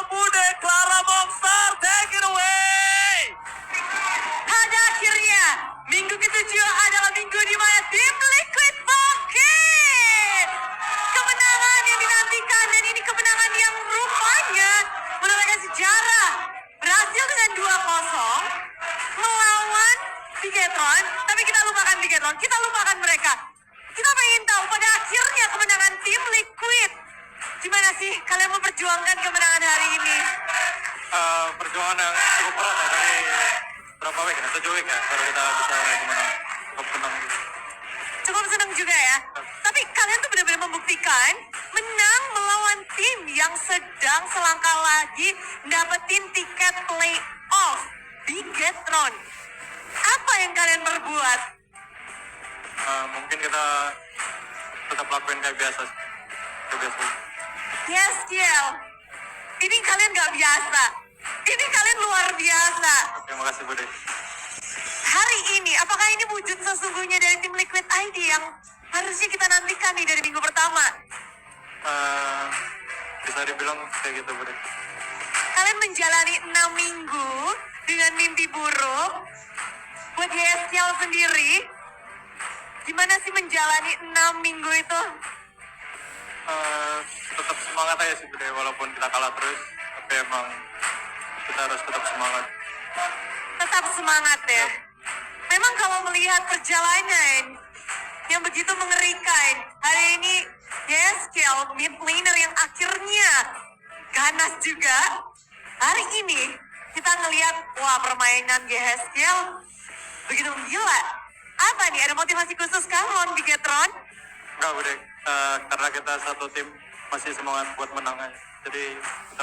Bude, Clara Monster, take it away! Pada akhirnya, minggu ke-7 adalah minggu di mana tim Liquid bangkit. Kemenangan yang dinantikan, dan ini kemenangan yang rupanya menorehkan sejarah. Berhasil dengan 2-0 melawan Bigetron, tapi kita lupakan Bigetron, kita lupakan mereka. Kita pengen tahu pada akhirnya kemenangan tim Liquid. Gimana sih kalian memperjuangkan kemenangan hari ini? Perjuangan yang cukup berat ya, dari berapa week ya, 7 week ya, baru kita bisa raih kemenangan. Cukup senang gitu. Cukup senang juga ya. Tapi kalian tuh benar-benar membuktikan menang melawan tim yang sedang selangkah lagi dapetin tiket playoff Bigetron. Apa yang kalian perbuat? Mungkin kita tetap lakuin kayak biasa. Yes, Kiel. Ini kalian gak biasa. Ini kalian luar biasa. Terima kasih Bude. Hari ini, apakah ini wujud sesungguhnya dari tim Liquid ID yang harusnya kita nantikan nih dari minggu pertama? Bisa dibilang kayak gitu Bude. Kalian menjalani 6 minggu dengan mimpi buruk. Buat YSL sendiri, gimana sih menjalani 6 minggu itu? Tetap semangat aja sih Bude, walaupun kita kalah terus, tapi emang kita harus tetap semangat. Tetap semangat ya. Memang kalau melihat perjalanan yang begitu mengerikan, hari ini YSL mid laner yang akhirnya ganas juga. Hari ini kita ngelihat, wah, permainan YSL begitu gila. Apa nih, ada motivasi khusus kah lawan Bigetron? Enggak Bude, karena kita satu tim masih semangat buat menang aja. Jadi kita